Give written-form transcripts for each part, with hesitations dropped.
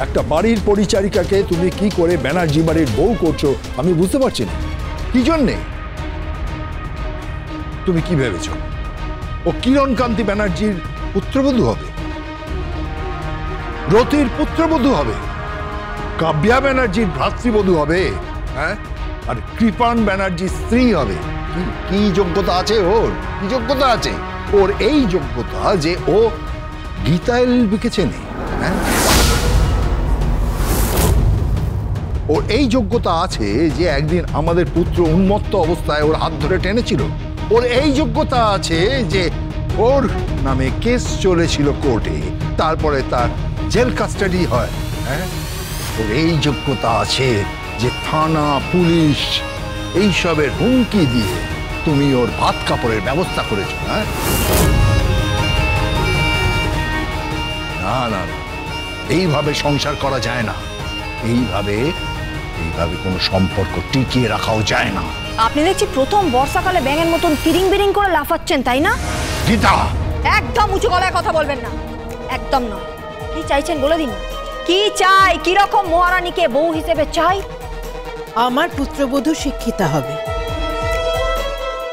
একটা বাড়ির পরিচারিকাকে তুমি কি করে ব্যানার্জি বাড়ির বউ করছো আমি বুঝতে পারছি না। কি জন্যে? তুমি কি ভেবেছ ও কিরণকান্তি ব্যানার্জির পুত্রবধূ হবে, রতির পুত্রবধূ হবে, কাব্যা ব্যানার্জির ভ্রাতৃবধূ হবে, হ্যাঁ, আর কৃপান ব্যানার্জির স্ত্রী হবে? কি যোগ্যতা আছে ওর? কি যোগ্যতা আছে ওর? এই যোগ্যতা যে ও গীতা এলএলবিকে চেনে, হ্যাঁ, ওর এই যোগ্যতা আছে যে একদিন আমাদের পুত্র উন্মত্ত অবস্থায় ওর হাত ধরে টেনেছিল। ওর এই যোগ্যতা আছে যে ওর নামে কেস চলেছিল কোর্টে, তারপরে তার জেল কাস্টাডি হয়, হ্যাঁ। ওর এই যোগ্যতা আছে যে থানা পুলিশ এইসবের হুমকি দিয়ে তুমি ওর ভাত কাপড়ের ব্যবস্থা করেছো, হ্যাঁ। না না, এইভাবে সংসার করা যায় না। এইভাবে কোনো সম্পর্ক টিকিয়ে রাখাও যায় না। আপনি দেখছি প্রথম বর্ষাকালে ব্যাঙের মতন তিরিং বিরিং করে লাফাচ্ছেন, তাই না? গীতা, একদম উঁচু গলায় কথা বলবেন না, একদম না। কি চাইছেন বলে দিন। কি চাই, কি রকম মহারানীকে বউ হিসেবে চাই? আমার পুত্রবধূ শিক্ষিতা হবে,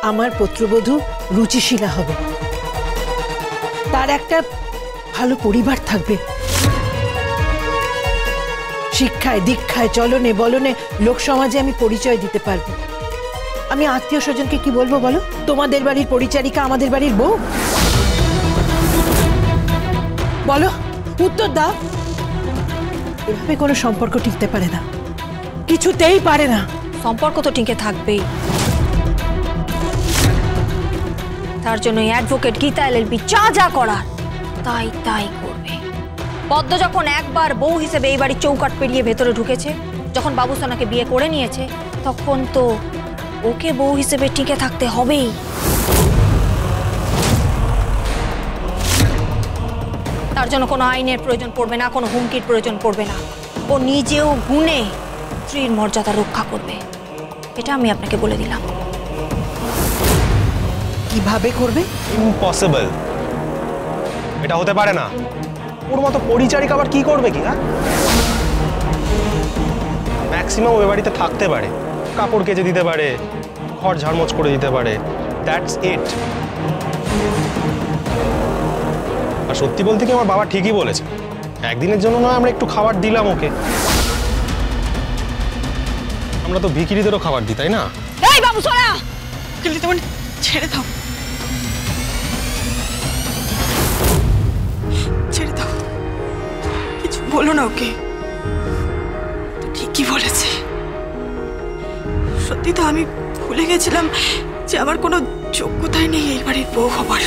আমার পুত্রবধূ রুচিশীলা হবে, তার একটা ভালো পরিবার থাকবে, শিক্ষায় দীক্ষায় চলনে বলনে লোক সমাজে আমি পরিচয় দিতে পারবো। আমি আত্মীয় স্বজনকে কি বলবো বলো? তোমাদের বাড়ির পরিচারিকা আমাদের বাড়ির বউ? বলো, উত্তর দাও। এভাবে কোনো সম্পর্ক টিকতে পারে না, কিছুতেই পারে না। সম্পর্ক তো টিকে থাকবেই, তার জন্য অ্যাডভোকেট গীতা এলএলবি যা যা করার তাই তাই করবে। পদ্ম যখন একবার বউ হিসেবে এই বাড়ির চৌকাট পেরিয়ে ভেতরে ঢুকেছে, যখন বাবুসোনাকে বিয়ে করে নিয়েছে, তখন তো ওকে বউ হিসেবে টিকে থাকতে হবেই। তার জন্য কোনো আইনের প্রয়োজন পড়বে না, কোনো হুমকির প্রয়োজন পড়বে না। ও নিজেও গুণে স্ত্রীর মর্যাদা রক্ষা করবে, এটা আমি আপনাকে বলে দিলাম। কিভাবে করবে? ইম্পসিবল, এটা হতে পারে না। ওর মতো পরিচারিকা আবার কি করবে কি? হ্যাঁ, ম্যাক্সিমাম ওই বাড়িতে থাকতে পারে, কাপড় কেচে দিতে পারে, ঘর ঝাড়মোছ করে দিতে পারে, দ্যাটস ইট। আর সত্যি বলতে কি, আমার বাবা ঠিকই বলেছে, একদিনের জন্য নয়, আমরা একটু খাবার দিলাম ওকে। আমরা তো ভিখিরিদেরও খাবার দিই, তাই না? এই বাবুসোনা, ছেড়ে দাও, ছেড়ে দাও, কিছু বলো না ওকে। ঠিকই বলেছে, সত্যি তো আমি ভুলে গেছিলাম যে আমার কোনো যোগ্যতাই নেই এই বাড়ির বউ হবার।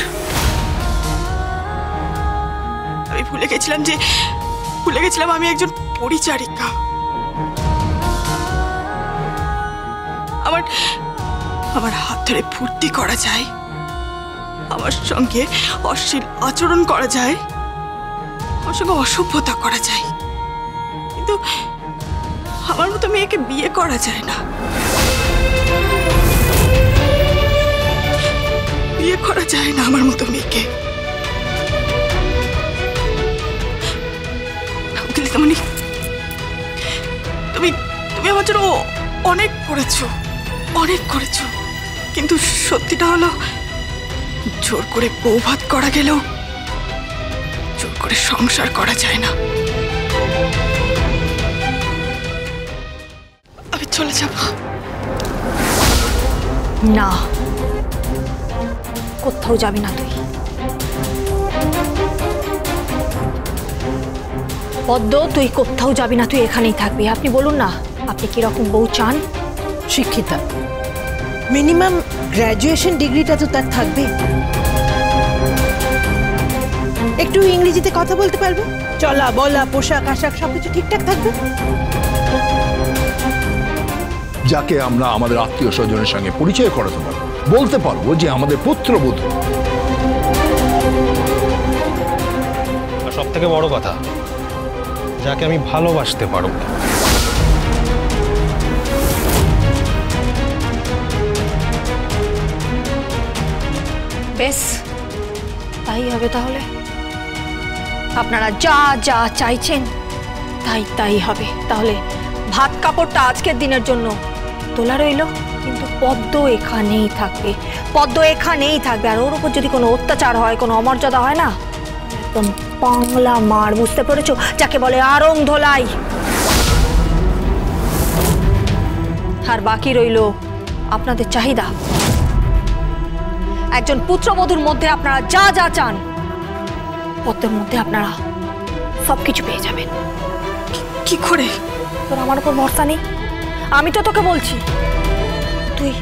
আমি ভুলে গেছিলাম আমি একজন পরিচারিকা। আমার হাত ধরে ফুর্তি করা যায়, আমার সঙ্গে অশ্লীল আচরণ করা যায়, আমার সঙ্গে অসভ্যতা করা যায়, কিন্তু আমার মতো মেয়েকে বিয়ে করা যায় না। বিয়ে করা যায় না আমার মতো মেয়েকে। তুমি আমার জন্য অনেক করেছো, কিন্তু সত্যিটা হলো, জোর করে বউ ভাত করা গেলেও জোর করে সংসার করা যায় না। আমি চলে যাব না, কোথাও যাবি না তুই। পদ্ম, তুই কোথাও যাবি না, তুই এখানেই থাকবি। আপনি বলুন না, আপনি কিরকম বউ চান? শিক্ষিতা, মিনিমাম গ্র্যাজুয়েশন ডিগ্রিটা তো তার থাকবে, একটু ইংরেজিতে কথা বলতে পারবে, চলা বলা পোশাক আশাক সবকিছু ঠিকঠাক থাকবে। যাকে আমরা আমাদের আত্মীয় স্বজনের সঙ্গে পরিচয় করাতে পারবো, বলতে পারবো যে আমাদের পুত্রবধূ। আর সব থেকে বড় কথা, যাকে আমি ভালোবাসতে পারবো। বেশ, তাই হবে তাহলে। আপনারা যা যা চাইছেন তাই তাই হবে। তাহলে ভাত কাপড়টা আজকের দিনের জন্য তোলা রইল, কিন্তু পদ্ম এখানেই থাকবে, পদ্ম এখানেই থাকবে। আর ওর উপর যদি কোনো অত্যাচার হয়, কোনো অমর্যাদা হয় না, একদম বাংলা মার, বুঝতে পেরেছো? যাকে বলে আরং ধোলাই। আর বাকি রইল আপনাদের চাহিদা। একজন পুত্রবধূর মধ্যে আপনারা যা যা চান, পদ্মের মধ্যে আপনারা সবকিছু পেয়ে যাবেন। কি করে? তোর আমার উপর ভরসা নেই? আমি তো তোকে বলছি, তুই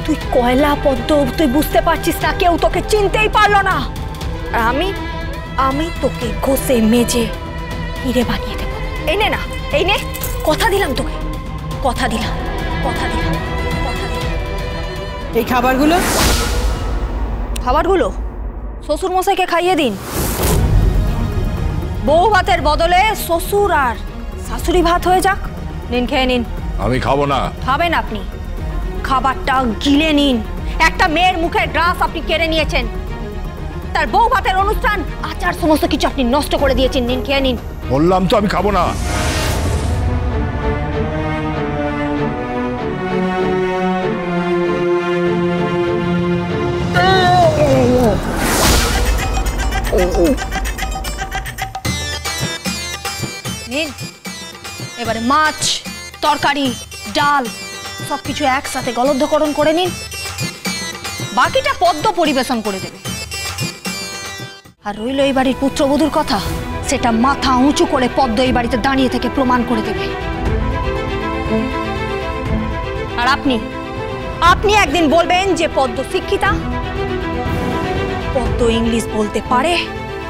তুই কয়লা পদ্ম, তুই বুঝতে পারছিস না, কেউ তোকে চিনতেই পারলো না। আর আমি তোকে ঘষে মেজে হিরে বানিয়ে দেবো। এই নে না, এই নে, কথা দিলাম তোকে, কথা দিলাম, কথা দিলাম, কথা দিলাম। এই খাবারগুলো খাবারগুলো শ্বশুর মশাইকে খাইয়ে দিন। বউ ভাতের বদলে শ্বশুর আর শাশুড়ি ভাত হয়ে যাক। নিন, খেয়ে নিন। আমি খাবো না। খাবেন আপনি? খাবারটা গিলে নিন। একটা মেয়ের মুখের গ্রাস আপনি কেড়ে নিয়েছেন, তার বউ ভাতের অনুষ্ঠান, আচার, সমস্ত কিছু আপনি নষ্ট করে দিয়েছেন। নিন, খেয়ে নিন। বললাম তো আমি খাবো না। নিন, এবারে মাছ, তরকারি, ডাল সবকিছু একসাথে গলদ্ধকরণ করে নিন। বাকিটা পদ্ম পরিবেশন করে দেবে। আর রইল এই বাড়ির পুত্রবধূর কথা, সেটা মাথা উঁচু করে পদ্ম এই বাড়িতে দাঁড়িয়ে থেকে প্রমাণ করে দেবে। আর আপনি একদিন বলবেন যে পদ্ম শিক্ষিতা, পদ্ম ইংলিশ বলতে পারে,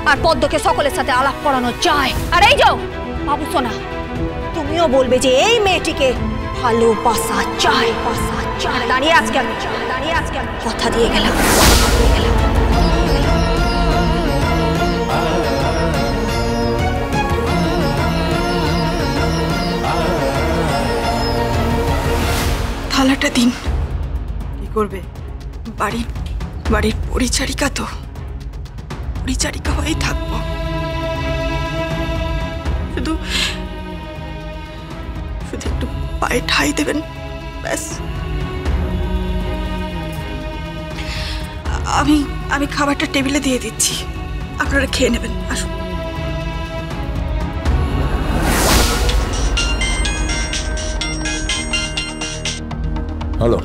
আর পদ্মকে সকলের সাথে আলাপ করানো যায়। আর এই যাও বাবু সোনা, তুমিও বলবে যে এই মেয়েটিকে ভালোবাসা চাই, বাসা চাই। দাঁড়িয়ে আজকে আমি কথা দিয়ে গেলাম। থালাটা দিন। কি করবে? বাড়ির পরিচারিকা তো, পরিচারিকা হয়েই থাকবো। শুধু একটু পায়ে ঠাই দেবেন, ব্যাস। আমি খাবারটা টেবিলে দিয়ে দিচ্ছি, আপনারা খেয়ে নেবেন। আসুন। হ্যালো।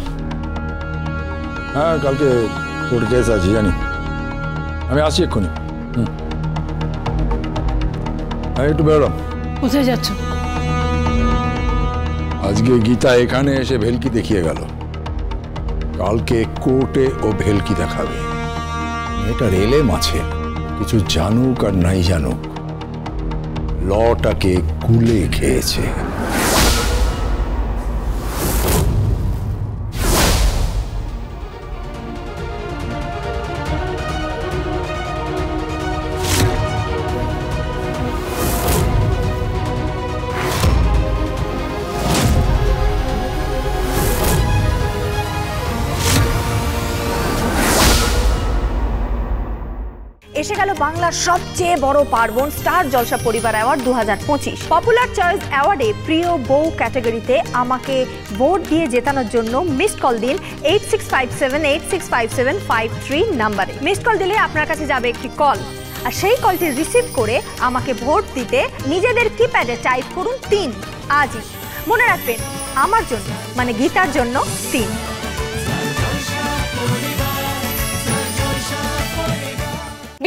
হ্যাঁ, কালকে কোর্ট কেস আছে জানি, আমি আসছি এক্ষুনি। হ্যাঁ, একটু বেরোলাম। কোথায় যাচ্ছ? আজকে গীতা এখানে এসে ভেলকি দেখিয়ে গেল, কালকে কোর্টে ও ভেলকি দেখাবে। এটা রেলে মাছে, কিছু জানুক আর নাই জানুক, লটাকে কুলে খেয়েছে। এসে গেল বাংলার সবচেয়ে বড় পার্বণ, স্টার জলসা পরিবার অ্যাওয়ার্ড 2025। পপুলার চয়েস অ্যাওয়ার্ডে প্রিয় বউ ক্যাটাগরিতে আমাকে ভোট দিয়ে জেতানোর জন্য মিসড কল দিন 8657865753 নাম্বারে। মিসড কল দিলে আপনার কাছে যাবে একটি কল, আর সেই কলটি রিসিভ করে আমাকে ভোট দিতে নিজেদের কিপ্যাডে টাইপ করুন 3। আজই মনে রাখবেন, আমার জন্য মানে গীতার জন্য 3।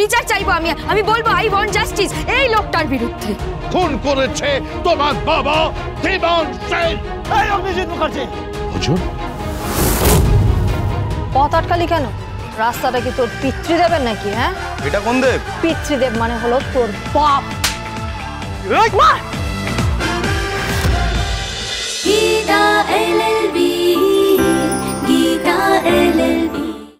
বিচার চাইবো আমি বলবো আই ওয়ান্ট জাস্টিস এই লোকটার বিরুদ্ধে। খুন করেছে তোমার বাবা দেবান সেন। এই অগ্নিজিৎ মুখার্জি। হুজুর, পথ আটকালি কেন? রাস্তাটা কি তোর পিতৃদেবের নাকি? হ্যাঁ, এটা কোন দেব? পিতৃদেব মানে হলো তোর বাপ। এই! Gita LLB